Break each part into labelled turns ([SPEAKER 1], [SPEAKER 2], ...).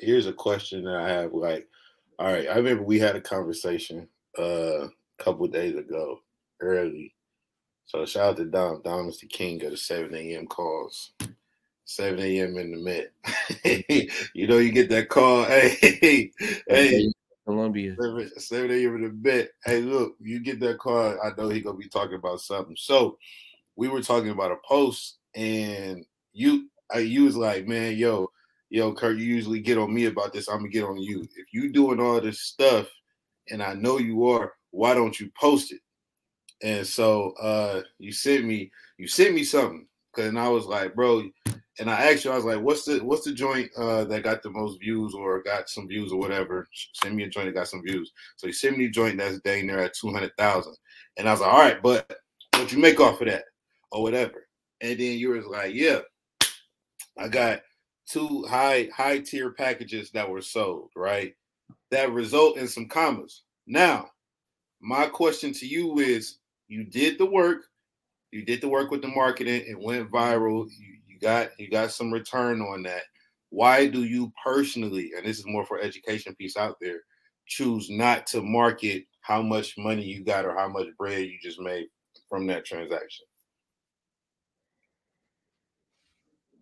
[SPEAKER 1] here's a question that I have. Like, all right, I remember we had a conversation a couple of days ago, early. So shout out to Dom. Dom is the king of the 7 a.m. calls. 7 a.m. in the Met. You know, you get that call. Hey,
[SPEAKER 2] Columbia.
[SPEAKER 1] 7 a.m. in the Met. Hey, look, you get that call. I know he gonna be talking about something. So we were talking about a post, and you was like, man, yo, Kirk, you usually get on me about this. I'm gonna get on you. If you doing all this stuff, and I know you are, why don't you post it? And so you sent me something, and I was like, bro, and I asked you, I was like, what's the joint that got the most views or got some views or whatever? Send me a joint that got some views. So you sent me a joint that's dang near at 200,000, and I was like, all right, but what you make off of that or whatever? And then you was like, yeah, I got 2 high tier packages that were sold, right? That result in some commas. Now, my question to you is, you did the work. You did the work with the marketing. It went viral. You got some return on that. Why do you personally, and this is more for education piece out there, choose not to market how much money you got or how much bread you just made from that transaction?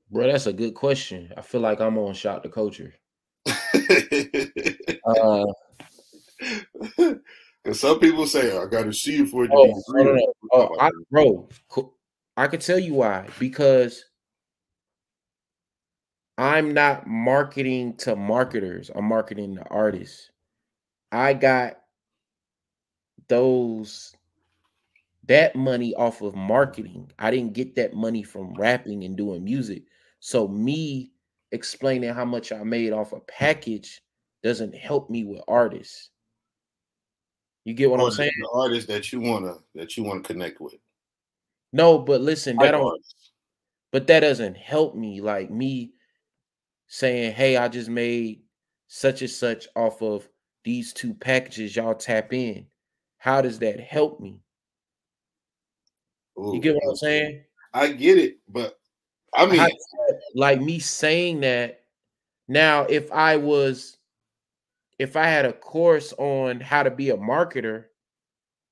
[SPEAKER 2] Bro, that's a good question. I feel like I'm on Shock the Culture. Uh,
[SPEAKER 1] Because some people say, I got to see it for it to
[SPEAKER 2] oh,
[SPEAKER 1] be
[SPEAKER 2] no, no,
[SPEAKER 1] real.
[SPEAKER 2] no. Bro, I can tell you why. Because I'm not marketing to marketers. I'm marketing to artists. I got that money off of marketing. I didn't get that money from rapping and doing music. So me explaining how much I made off a package doesn't help me with artists. You get what I'm saying?
[SPEAKER 1] The artists that you wanna connect with.
[SPEAKER 2] No, but listen,
[SPEAKER 1] Like artists.
[SPEAKER 2] but that doesn't help me. Like me saying, hey, I just made such and such off of these 2 packages, y'all tap in. How does that help me? You
[SPEAKER 1] Ooh,
[SPEAKER 2] get what I'm saying?
[SPEAKER 1] I get it, but I mean,
[SPEAKER 2] Like me saying that now, if I had a course on how to be a marketer,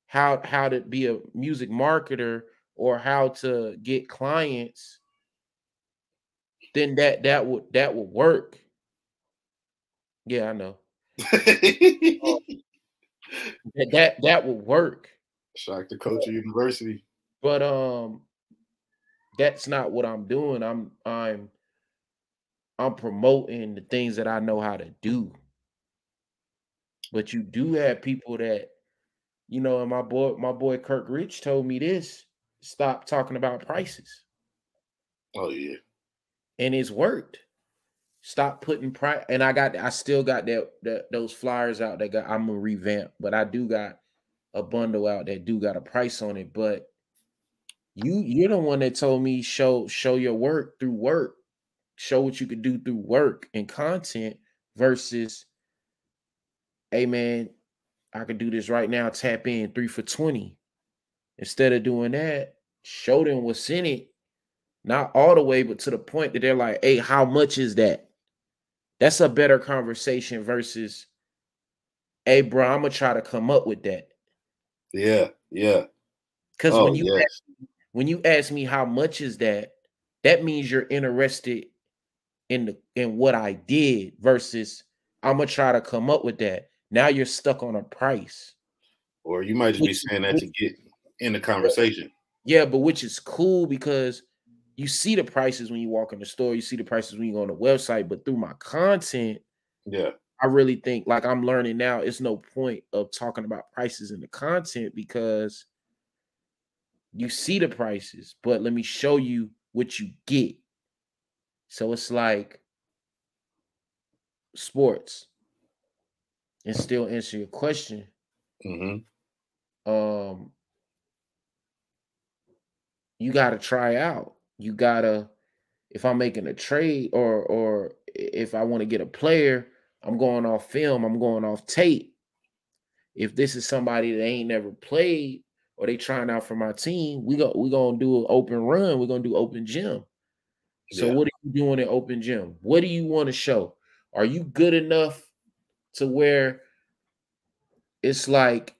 [SPEAKER 2] how to be a music marketer, or how to get clients, then that would work. Yeah, I know. That would work.
[SPEAKER 1] Shock the Culture University.
[SPEAKER 2] But that's not what I'm doing. I'm promoting the things that I know how to do. But you do have people that, and my boy Kirk Rich told me this: stop talking about prices.
[SPEAKER 1] Oh yeah.
[SPEAKER 2] And it's worked. Stop putting price. And I still got those flyers out that I'm gonna revamp, but I do got a bundle out that do got a price on it. But you're the one that told me show your work through work. Show what you could do through work and content versus, hey man, I could do this right now, tap in 3 for 20. Instead of doing that, show them what's in it. Not all the way, but to the point that they're like, hey, how much is that? That's a better conversation versus, hey, bro, I'm gonna try to come up with that.
[SPEAKER 1] Yeah, yeah.
[SPEAKER 2] Because when you ask me how much is that, that means you're interested in what I did versus I'm gonna try to come up with that. Now you're stuck on a price.
[SPEAKER 1] Or you might just be saying that to get in the conversation.
[SPEAKER 2] Yeah, but which is cool because you see the prices when you walk in the store, you see the prices when you go on the website, but through my content,
[SPEAKER 1] yeah,
[SPEAKER 2] I really think, like I'm learning now, it's no point of talking about prices in the content because you see the prices, but let me show you what you get. So it's like sports, and still answer your question. You gotta try out. You gotta, if I'm making a trade or if I want to get a player, I'm going off film, I'm going off tape. If this is somebody that ain't never played or they trying out for my team, we gonna do an open run. We're gonna do open gym. So what are you doing in open gym? What do you want to show? Are you good enough to where it's like,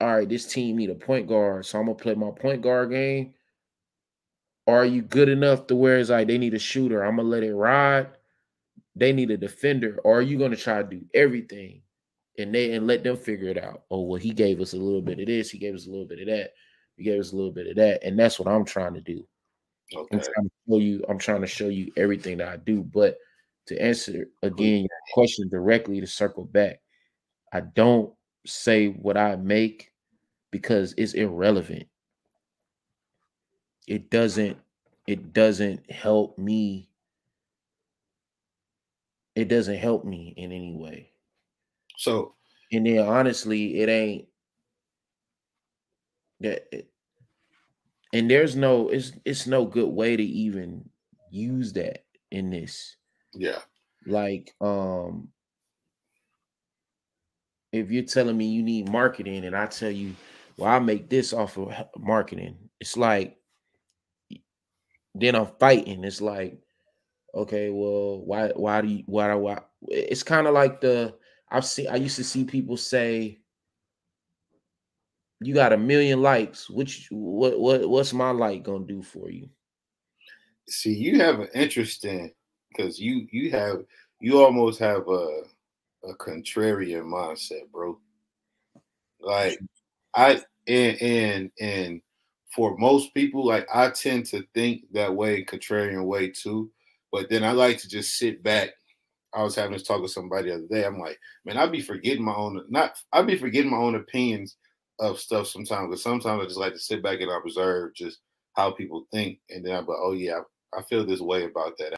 [SPEAKER 2] all right, this team need a point guard, so I'm gonna play my point guard game? Or are you good enough to where it's like they need a shooter, I'm gonna let it ride? They need a defender, or are you gonna try to do everything and let them figure it out? Oh, well, he gave us a little bit of this, he gave us a little bit of that, he gave us a little bit of that, and that's what I'm trying to do.
[SPEAKER 1] Okay.
[SPEAKER 2] I'm trying to show you everything that I do. But to answer again your question directly, to circle back, I don't say what I make because it's irrelevant. It doesn't help me. It doesn't help me in any way.
[SPEAKER 1] So,
[SPEAKER 2] and then honestly, it ain't that. And there's no, it's no good way to even use that in this.
[SPEAKER 1] Yeah.
[SPEAKER 2] Like, if you're telling me you need marketing and I tell you, well, I make this off of marketing, it's like, then I'm fighting. It's like, okay, well, why? It's kind of like I used to see people say, you got 1 million likes. What's my like gonna do for you?
[SPEAKER 1] See, you have an interesting, because you almost have a contrarian mindset, bro. Like and for most people, like I tend to think that way, contrarian way too. But then I like to just sit back. I was having this talk with somebody the other day. I'm like, man, I'd be forgetting my own opinions of stuff sometimes. But sometimes I just like to sit back and observe just how people think, and then I'm like, oh yeah, I feel this way about that.